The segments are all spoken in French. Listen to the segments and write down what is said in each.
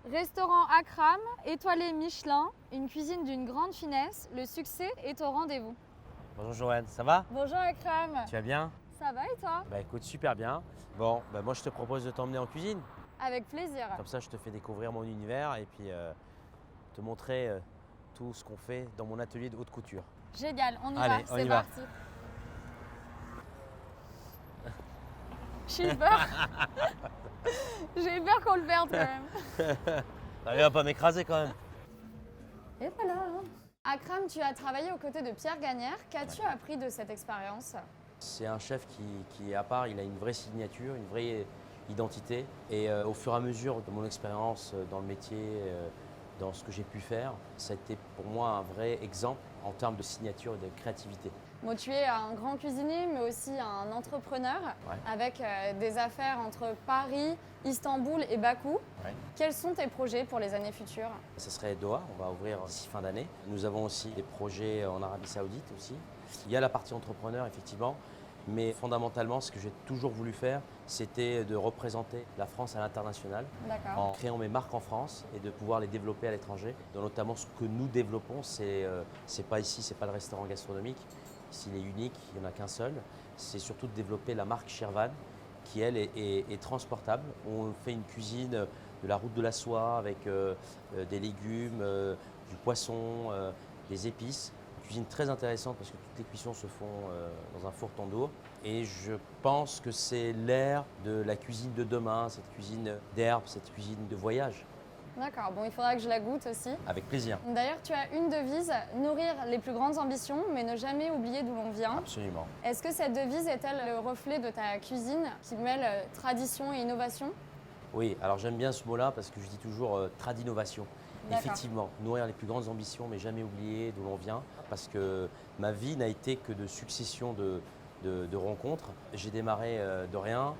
Restaurant Akram, étoilé Michelin, une cuisine d'une grande finesse, le succès est au rendez-vous. Bonjour Joanne, ça va? Bonjour Akram. Tu vas bien? Ça va et toi? Bah écoute, super bien. Bon, bah moi je te propose de t'emmener en cuisine. Avec plaisir. Comme ça, je te fais découvrir mon univers et puis te montrer tout ce qu'on fait dans mon atelier de haute couture. Génial, on y Allez, va, on c'est y va. parti. J'ai eu peur. J'ai eu peur qu'on le perde quand même. T'arrives à pas m'écraser quand même. Et voilà. Akram, tu as travaillé aux côtés de Pierre Gagnère. Qu'as-tu appris de cette expérience? C'est un chef qui est à part, il a une vraie signature, une vraie identité. Et au fur et à mesure de mon expérience dans le métier, dans ce que j'ai pu faire, ça a été pour moi un vrai exemple en termes de signature et de créativité. Bon, tu es un grand cuisinier, mais aussi un entrepreneur Ouais. avec des affaires entre Paris, Istanbul et Bakou. Ouais. Quels sont tes projets pour les années futures? Ce serait Doha, on va ouvrir d'ici fin d'année. Nous avons aussi des projets en Arabie Saoudite aussi. Il y a la partie entrepreneur effectivement, mais fondamentalement ce que j'ai toujours voulu faire, c'était de représenter la France à l'international D'accord. en créant mes marques en France et de pouvoir les développer à l'étranger. Donc, notamment ce que nous développons, c'est pas ici, c'est pas le restaurant gastronomique. Ici, il est unique, il n'y en a qu'un seul. C'est surtout de développer la marque Shervan, qui elle est transportable. On fait une cuisine de la route de la soie avec des légumes, du poisson, des épices. Une cuisine très intéressante parce que toutes les cuissons se font dans un four tandoor. Et je pense que c'est l'ère de la cuisine de demain, cette cuisine d'herbe, cette cuisine de voyage. D'accord, bon, il faudra que je la goûte aussi. Avec plaisir. D'ailleurs, tu as une devise, nourrir les plus grandes ambitions, mais ne jamais oublier d'où l'on vient. Absolument. Est-ce que cette devise est-elle le reflet de ta cuisine qui mêle tradition et innovation? Oui, alors j'aime bien ce mot-là parce que je dis toujours tradinovation. D'accord. Effectivement, nourrir les plus grandes ambitions, mais jamais oublier d'où l'on vient, parce que ma vie n'a été que de succession de rencontres. J'ai démarré de rien,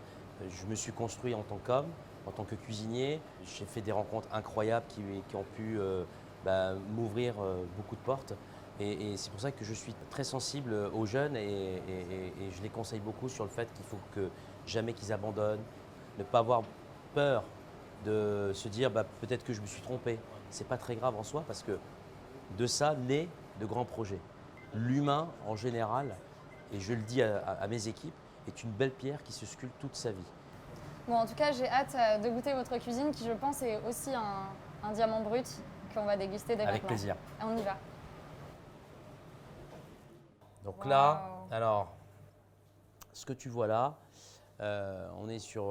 je me suis construit en tant qu'homme, en tant que cuisinier. J'ai fait des rencontres incroyables qui ont pu m'ouvrir beaucoup de portes. Et c'est pour ça que je suis très sensible aux jeunes et je les conseille beaucoup sur le fait qu'il faut que jamais qu'ils abandonnent, ne pas avoir peur de se dire peut-être que je me suis trompé. C'est pas très grave en soi parce que de ça naît de grands projets. L'humain en général, et je le dis à mes équipes, est une belle pierre qui se sculpte toute sa vie. Bon, en tout cas, j'ai hâte de goûter votre cuisine qui, je pense, est aussi un diamant brut qu'on va déguster dès Avec maintenant. plaisir. On y va. Donc Wow. là, alors, ce que tu vois là, on est sur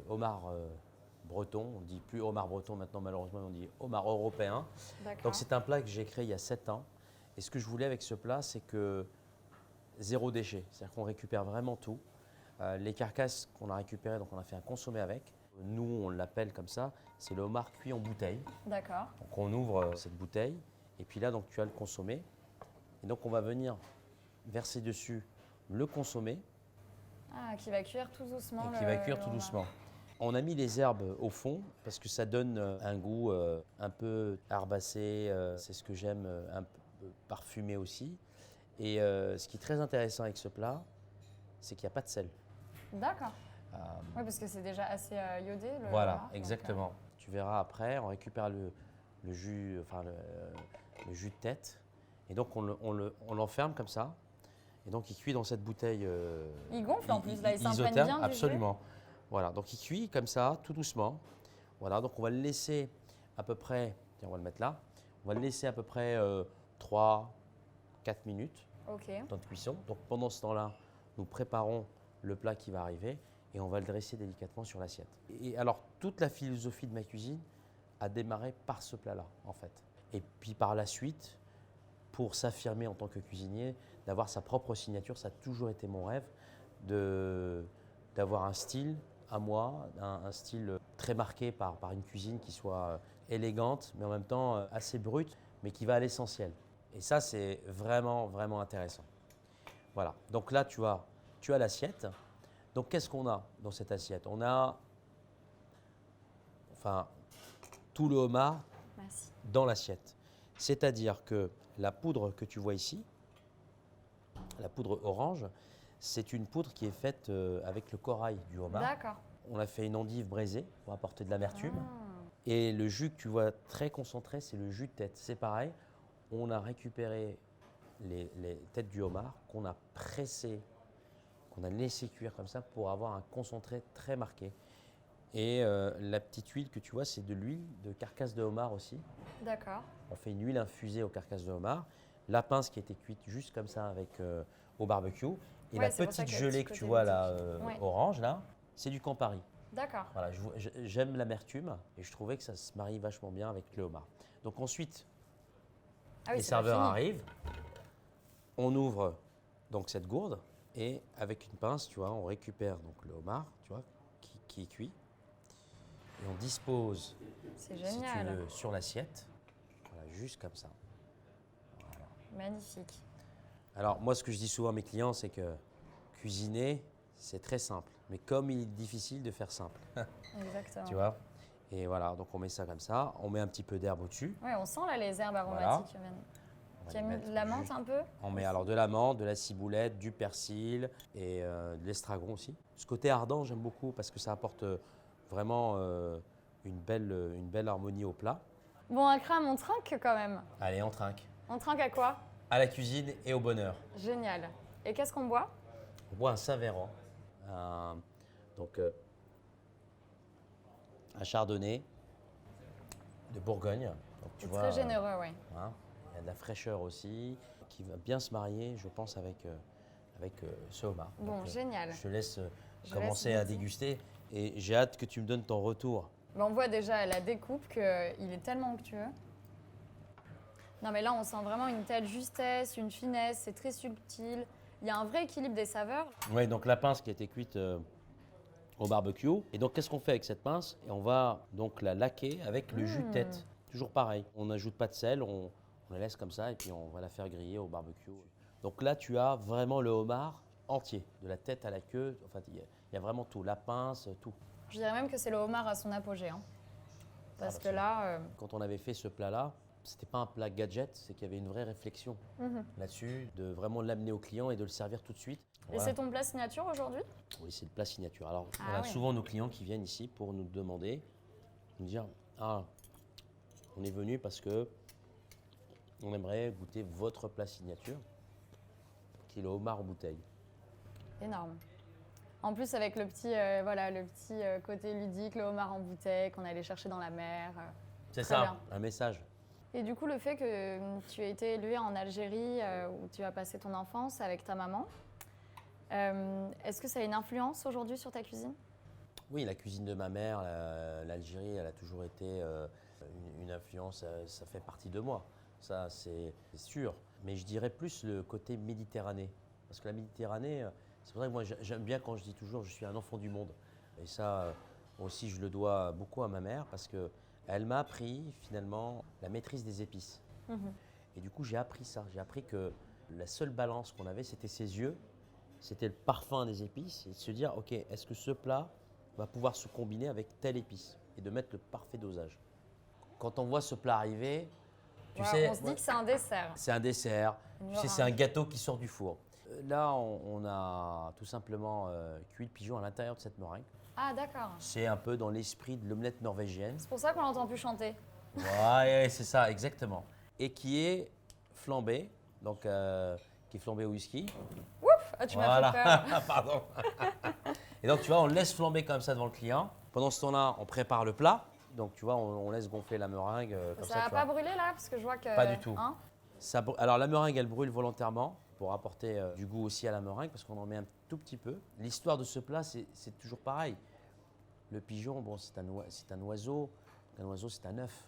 homard breton. On ne dit plus homard breton maintenant, malheureusement, on dit homard européen. D'accord. Donc c'est un plat que j'ai créé il y a 7 ans. Et ce que je voulais avec ce plat, c'est que zéro déchet. C'est-à-dire qu'on récupère vraiment tout. Les carcasses qu'on a récupérées, donc on a fait un consommé avec. Nous, on l'appelle comme ça, c'est le homard cuit en bouteille. D'accord. Donc on ouvre cette bouteille et puis là, donc tu as le consommé. Et donc on va venir verser dessus le consommé Ah, qui va cuire tout doucement. et qui va cuire tout doucement. On a mis les herbes au fond parce que ça donne un goût un peu herbacé. C'est ce que j'aime, un peu parfumé aussi. Et ce qui est très intéressant avec ce plat, c'est qu'il n'y a pas de sel. D'accord. Oui, parce que c'est déjà assez iodé. Voilà, homard, donc, exactement. Tu verras après, on récupère le jus, enfin le jus de tête. Et donc on l'enferme comme ça. Et donc il cuit dans cette bouteille. Il gonfle en plus, là, il s'imprègne isotherme, bien du jus. absolument. Voilà, donc il cuit comme ça, tout doucement. Voilà, donc on va le laisser à peu près, tiens, on va le mettre là. On va le laisser à peu près 3-4 minutes Ok. dans de cuisson. Donc pendant ce temps-là, nous préparons le plat qui va arriver et on va le dresser délicatement sur l'assiette. Et alors toute la philosophie de ma cuisine a démarré par ce plat-là en fait. Et puis par la suite, pour s'affirmer en tant que cuisinier, d'avoir sa propre signature, ça a toujours été mon rêve d'avoir un style à moi, un style très marqué par une cuisine qui soit élégante, mais en même temps assez brute, mais qui va à l'essentiel. Et ça, c'est vraiment, vraiment intéressant. Voilà, donc là, tu as l'assiette. Donc, qu'est-ce qu'on a dans cette assiette? On a tout le homard Merci. dans l'assiette. C'est-à-dire que la poudre que tu vois ici, la poudre orange, c'est une poudre qui est faite avec le corail du homard. D'accord. On a fait une endive braisée pour apporter de l'amertume. Et le jus que tu vois très concentré, c'est le jus de tête. C'est pareil, on a récupéré les têtes du homard qu'on a pressées, qu'on a laissé cuire comme ça pour avoir un concentré très marqué. Et la petite huile que tu vois, c'est de l'huile de carcasse de homard aussi. D'accord. On fait une huile infusée aux carcasses de homard. La pince qui a été cuite juste comme ça au barbecue. Et Ouais, la c'est pour ça petite qu'il y a le gelée petit que tu côté vois là, ludique. Ouais. orange, là, c'est du Campari. D'accord. Voilà, j'aime l'amertume et je trouvais que ça se marie vachement bien avec le homard. Donc ensuite, Ah oui, les c'est pas serveurs fini. arrivent, on ouvre donc cette gourde et avec une pince, tu vois, on récupère donc le homard, tu vois, qui est cuit et on dispose, C'est si tu génial. veux, sur l'assiette, voilà, juste comme ça. Magnifique. Alors moi, ce que je dis souvent à mes clients, c'est que cuisiner, c'est très simple, mais comme il est difficile de faire simple, Exactement. tu vois. Et voilà, donc on met ça comme ça, on met un petit peu d'herbe au-dessus. Ouais, on sent là les herbes Voilà. aromatiques qui viennent. On va Tu as les mis mettre de la menthe juste- un peu? On met alors de la menthe, de la ciboulette, du persil et de l'estragon aussi. Ce côté ardent, j'aime beaucoup parce que ça apporte vraiment une belle harmonie au plat. Bon, Akram, on trinque quand même. Allez, on trinque. On trinque à quoi? À la cuisine et au bonheur. Génial. Et qu'est-ce qu'on boit? On boit un Saint-Véran, donc un chardonnay de Bourgogne. Donc, tu C'est vois, très généreux, oui. hein, il y a de la fraîcheur aussi qui va bien se marier, je pense, avec ce homard. Bon, Donc, génial. je te laisse Je commencer laisse à goûter. déguster et j'ai hâte que tu me donnes ton retour. Ben, on voit déjà à la découpe qu'il est tellement onctueux. Non, mais là, on sent vraiment une telle justesse, une finesse, c'est très subtil. Il y a un vrai équilibre des saveurs. Oui, donc la pince qui a été cuite au barbecue. Et donc, qu'est-ce qu'on fait avec cette pince? Et on va donc la laquer avec le jus de tête. Toujours pareil. On n'ajoute pas de sel, on la laisse comme ça et puis on va la faire griller au barbecue. Donc là, tu as vraiment le homard entier, de la tête à la queue. Enfin, il y a vraiment tout, la pince, tout. Je dirais même que c'est le homard à son apogée. Hein. Parce que là, Quand on avait fait ce plat-là, c'était pas un plat gadget, c'est qu'il y avait une vraie réflexion là-dessus, de vraiment l'amener au client et de le servir tout de suite. et Voilà. c'est ton plat signature aujourd'hui? Oui, c'est le plat signature. Alors, Ah on a oui. souvent nos clients qui viennent ici pour nous demander, nous dire, ah, on est venu parce que on aimerait goûter votre plat signature, qui est le homard en bouteille. Énorme. En plus, avec le petit, voilà, le petit côté ludique, le homard en bouteille qu'on allait chercher dans la mer. C'est Très ça, bien. un message. Et du coup, le fait que tu aies été élevé en Algérie, où tu as passé ton enfance avec ta maman, est-ce que ça a une influence aujourd'hui sur ta cuisine? Oui, la cuisine de ma mère, l'Algérie, elle a toujours été une influence, ça fait partie de moi. Ça, c'est sûr. Mais je dirais plus le côté Méditerranée. Parce que la Méditerranée, c'est pour ça que moi j'aime bien quand je dis toujours je suis un enfant du monde. Et ça aussi, je le dois beaucoup à ma mère parce qu'elle m'a appris finalement la maîtrise des épices. Et du coup, j'ai appris ça. J'ai appris que la seule balance qu'on avait, c'était ses yeux, c'était le parfum des épices et de se dire, ok, est-ce que ce plat va pouvoir se combiner avec telle épice et de mettre le parfait dosage. Quand on voit ce plat arriver, tu Ouais, sais, on se dit que c'est un dessert. c'est un dessert, Une tu sais, meringue. c'est un gâteau qui sort du four. Là, on a tout simplement cuit le pigeon à l'intérieur de cette meringue. Ah, d'accord. C'est un peu dans l'esprit de l'omelette norvégienne. C'est pour ça qu'on l'entend plus chanter. Ouais, c'est ça, exactement. Et qui est flambé, donc qui est flambé au whisky. Ah, tu m'as Voilà, fait peur. pardon. Et donc, tu vois, on le laisse flamber comme ça devant le client. Pendant ce temps-là, on prépare le plat. Donc, tu vois, on laisse gonfler la meringue comme Ça ça. va tu pas vois. brûler là? Parce que je vois que. Pas du tout. Hein, Alors, la meringue, elle brûle volontairement pour apporter du goût aussi à la meringue parce qu'on en met un tout petit peu. L'histoire de ce plat, c'est toujours pareil. Le pigeon, bon, c'est un oiseau. Un oiseau, c'est un œuf.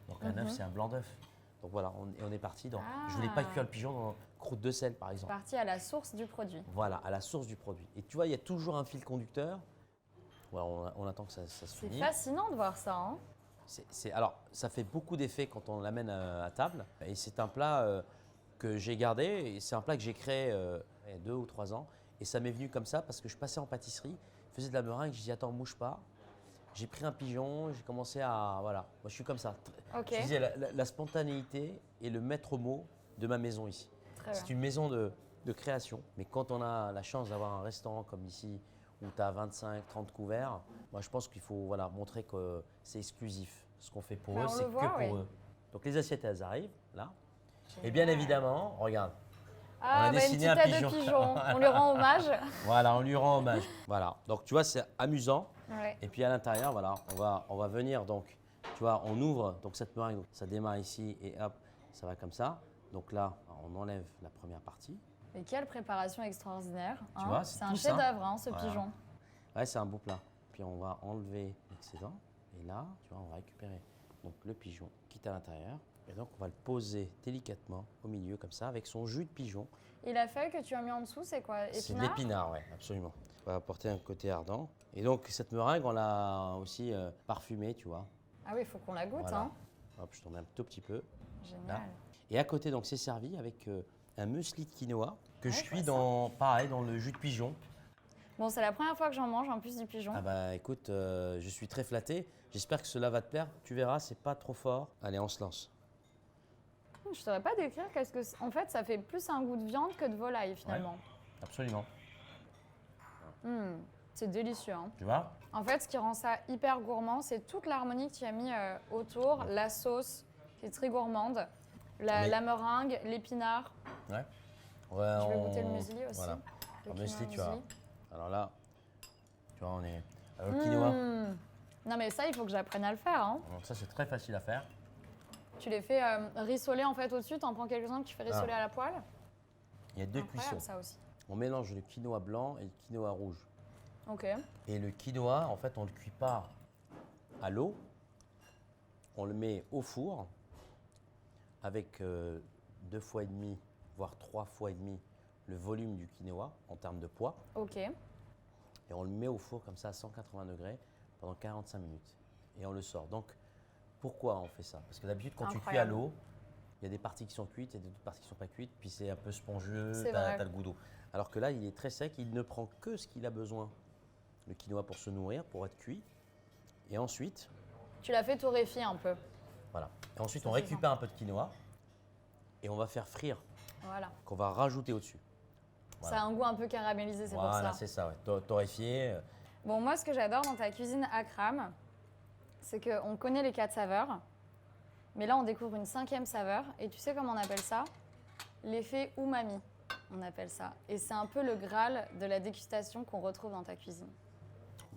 Donc, un œuf, c'est un blanc d'œuf. Donc voilà, on est parti dans. Je voulais pas cuire le pigeon dans croûte de sel, par exemple. parti à la source du produit. Voilà, à la source du produit. Et tu vois, il y a toujours un fil conducteur. Ouais, on attend que ça se C'est finisse. fascinant de voir ça. Hein. Alors, ça fait beaucoup d'effet quand on l'amène à table. Et c'est un plat que j'ai gardé. Et c'est un plat que j'ai créé il y a 2 ou 3 ans. Et ça m'est venu comme ça parce que je passais en pâtisserie, je faisais de la meringue. Je dis attends, bouge pas. J'ai pris un pigeon, j'ai commencé à. Voilà, moi je suis comme ça. Ok. Je disais, la spontanéité est le maître mot de ma maison ici. Très C'est bien. une maison de création. Mais quand on a la chance d'avoir un restaurant comme ici, où tu as 25, 30 couverts, moi je pense qu'il faut montrer que c'est exclusif. Ce qu'on fait pour Bah, eux, on c'est le que voit, pour oui. eux. Donc les assiettes, elles arrivent là. Et bien Génial. évidemment, regarde, Ah, on a bah, une dessiné petite un tête pigeon. de pigeon. On lui rend hommage. voilà, on lui rend hommage. Voilà, donc tu vois, c'est amusant. Ouais. Et puis à l'intérieur, voilà, on va venir donc, tu vois, on ouvre donc cette meringue, donc ça démarre ici et hop, ça va comme ça. Donc là, on enlève la première partie. Et quelle préparation extraordinaire. Tu hein. vois, c'est C'est un tout ça. chef-d'œuvre, hein, ce Voilà. pigeon. Ouais, c'est un beau plat. Puis on va enlever l'excédent. Et là, tu vois, on va récupérer donc le pigeon qui est à l'intérieur. Et donc, on va le poser délicatement au milieu, comme ça, avec son jus de pigeon. Et la feuille que tu as mis en dessous, c'est quoi? C'est de Épinard? l'épinard, oui, absolument. On va apporter un côté ardent. Et donc, cette meringue, on l'a aussi parfumée, tu vois. Ah oui, il faut qu'on la goûte. Voilà. Hein. Hop, je t'en mets un tout petit peu. Génial. Là. Et à côté, donc, c'est servi avec un muesli de quinoa que Ouais, je je cuis vois pareil, dans le jus de pigeon. Bon, c'est la première fois que j'en mange, en plus du pigeon. Ah bah écoute, je suis très flatté. J'espère que cela va te plaire. Tu verras, c'est pas trop fort. Allez, on se lance. Je ne saurais pas décrire qu'est-ce que c'est. En fait, ça fait plus un goût de viande que de volaille, finalement. Absolument. C'est délicieux. Hein. Tu vois? En fait, ce qui rend ça hyper gourmand, c'est toute l'harmonie que tu as mis autour, la sauce qui est très gourmande, Mais- la meringue, l'épinard. Ouais. Je vais goûter le muesli aussi. Voilà. Le Le quinoa muesli, tu vois. muesli. Alors là, tu vois, on est. Le quinoa. Non, mais ça, il faut que j'apprenne à le faire. Hein. Donc ça, c'est très facile à faire. Tu les fais rissoler en fait au-dessus, t'en prends quelques-uns que tu fais rissoler à la poêle. Il y a deux Incroyable, cuissons. ça aussi. On mélange le quinoa blanc et le quinoa rouge. Ok. Et le quinoa, en fait, on ne le cuit pas à l'eau. On le met au four avec 2 fois et demi, voire 3 fois et demi le volume du quinoa en termes de poids. Ok. Et on le met au four comme ça à 180 degrés pendant 45 minutes. Et on le sort. Donc, pourquoi on fait ça? Parce que d'habitude, quand tu cuis à Incroyable. l'eau, il y a des parties qui sont cuites et d'autres parties qui ne sont pas cuites, puis c'est un peu spongieux, C'est tu as vrai. le goût d'eau. Alors que là, il est très sec, il ne prend que ce qu'il a besoin. Le quinoa pour se nourrir, pour être cuit. Et ensuite, Tu l'as fait torréfier un peu. voilà. Et ensuite, Ça, on c'est récupère un peu de quinoa et on va faire frire, Voilà. qu'on va rajouter au-dessus. Voilà. Ça a un goût un peu caramélisé, c'est pour Voilà, ça. c'est ça, ouais. Torréfié. Bon, moi, ce que j'adore dans ta cuisine Akram, c'est qu'on connaît les 4 saveurs, mais là, on découvre une 5e saveur. Et tu sais comment on appelle ça? L'effet umami, on appelle ça. Et c'est un peu le Graal de la dégustation qu'on retrouve dans ta cuisine.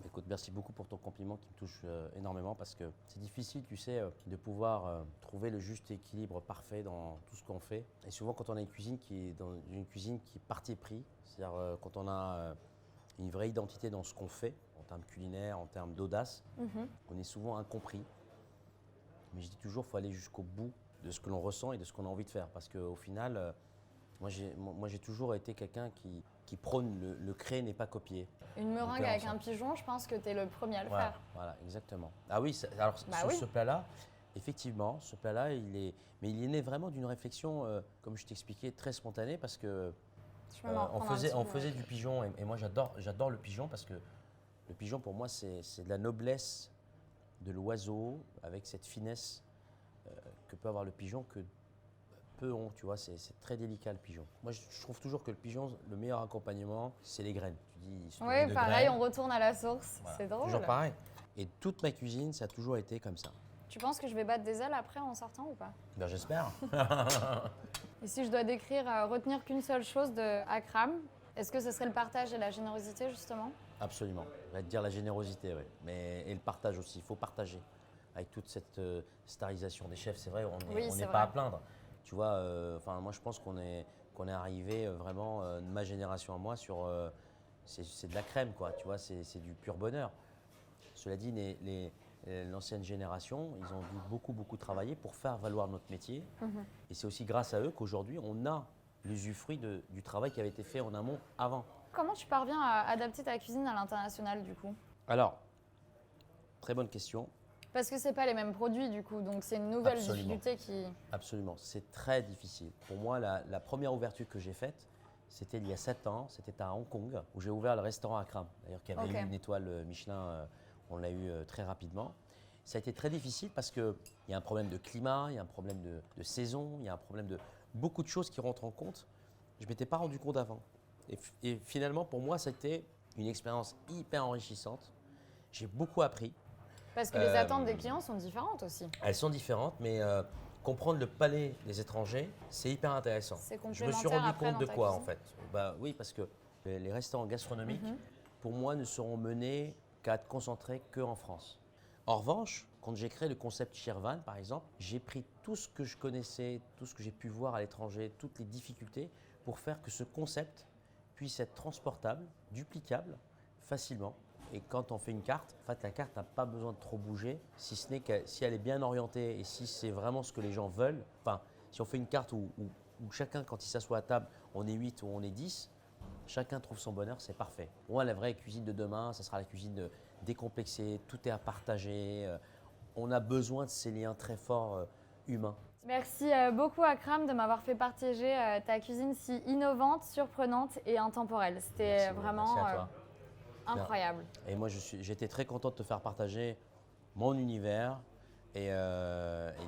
Écoute, merci beaucoup pour ton compliment qui me touche énormément parce que c'est difficile, tu sais, de pouvoir trouver le juste équilibre parfait dans tout ce qu'on fait. Et souvent, quand on a une cuisine qui est dans une cuisine qui est parti pris, c'est-à-dire quand on a une vraie identité dans ce qu'on fait, en termes culinaires, en termes d'audace, on est souvent incompris. Mais je dis toujours, il faut aller jusqu'au bout de ce que l'on ressent et de ce qu'on a envie de faire. Parce qu'au final, moi j'ai toujours été quelqu'un qui prône le créer n'est pas copier. Une meringue Donc, avec on un pigeon, je pense que tu es le premier à le Voilà, faire. voilà, exactement. Ah oui, alors Bah sur oui. ce plat-là, effectivement, ce plat-là, mais il est né vraiment d'une réflexion, comme je t'expliquais, très spontanée parce que Je peux m'en on reprendre un petit faisait peu. du pigeon et moi j'adore le pigeon parce que le pigeon pour moi c'est de la noblesse de l'oiseau avec cette finesse que peut avoir le pigeon que peu ont, tu vois, c'est très délicat le pigeon. Moi je trouve toujours que le pigeon, le meilleur accompagnement, c'est les graines. Tu dis, il se nourrit Oui, de pareil, graines. on retourne à la source. Voilà, C'est drôle. toujours pareil. Et toute ma cuisine, ça a toujours été comme ça. Tu penses que je vais battre des ailes après en sortant ou pas? Ben, j'espère. Et si je dois décrire, retenir qu'une seule chose de Akram, est-ce que ce serait le partage et la générosité justement? Absolument. Je vais te dire la générosité, oui. Et le partage aussi. Il faut partager. Avec toute cette starisation des chefs, c'est vrai, on Oui, n'est c'est pas à vrai. plaindre. Tu vois, enfin, moi je pense qu'on est arrivé vraiment, de ma génération à moi, sur. C'est de la crème, quoi. Tu vois, c'est du pur bonheur. Cela dit, l'ancienne génération, ils ont dû beaucoup travailler pour faire valoir notre métier. Et c'est aussi grâce à eux qu'aujourd'hui, on a l'usufruit du travail qui avait été fait en amont avant. Comment tu parviens à adapter ta cuisine à l'international du coup? Alors, très bonne question. Parce que c'est pas les mêmes produits du coup, donc c'est une nouvelle Absolument. difficulté qui. Absolument, c'est très difficile. Pour moi, la première ouverture que j'ai faite, c'était il y a 7 ans, c'était à Hong Kong, où j'ai ouvert le restaurant Akram, d'ailleurs qui avait Ok. eu une étoile Michelin, on l'a eu très rapidement. Ça a été très difficile parce qu'il y a un problème de climat, il y a un problème de saison, il y a un problème de beaucoup de choses qui rentrent en compte. Je ne m'étais pas rendu compte avant. Et finalement, pour moi, c'était une expérience hyper enrichissante. J'ai beaucoup appris. Parce que les attentes des clients sont différentes aussi. Elles sont différentes, mais comprendre le palais des étrangers, c'est hyper intéressant. C'est Je me suis complémentaire rendu après compte dans de ta quoi en cuisine. fait? Bah oui, parce que les restaurants gastronomiques, pour moi, ne seront menés qu'à être concentrés qu'en France. En revanche, quand j'ai créé le concept Shirvan, par exemple, j'ai pris tout ce que je connaissais, tout ce que j'ai pu voir à l'étranger, toutes les difficultés, pour faire que ce concept puisse être transportable, duplicable, facilement. Et quand on fait une carte, en fait, la carte n'a pas besoin de trop bouger, si ce n'est que si elle est bien orientée et si c'est vraiment ce que les gens veulent. Enfin, si on fait une carte où chacun, quand il s'assoit à table, on est 8 ou on est 10, chacun trouve son bonheur, c'est parfait. Pour moi, la vraie cuisine de demain, ça sera la cuisine décomplexée, tout est à partager. On a besoin de ces liens très forts humains. Merci beaucoup Akram de m'avoir fait partager ta cuisine si innovante, surprenante et intemporelle. C'était vraiment Merci à toi. incroyable. Et moi, j'étais très content de te faire partager mon univers et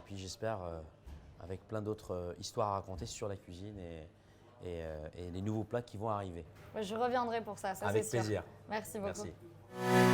puis j'espère avec plein d'autres histoires à raconter sur la cuisine et les nouveaux plats qui vont arriver. Je reviendrai pour ça, c'est sûr. Avec plaisir. Merci beaucoup. Merci.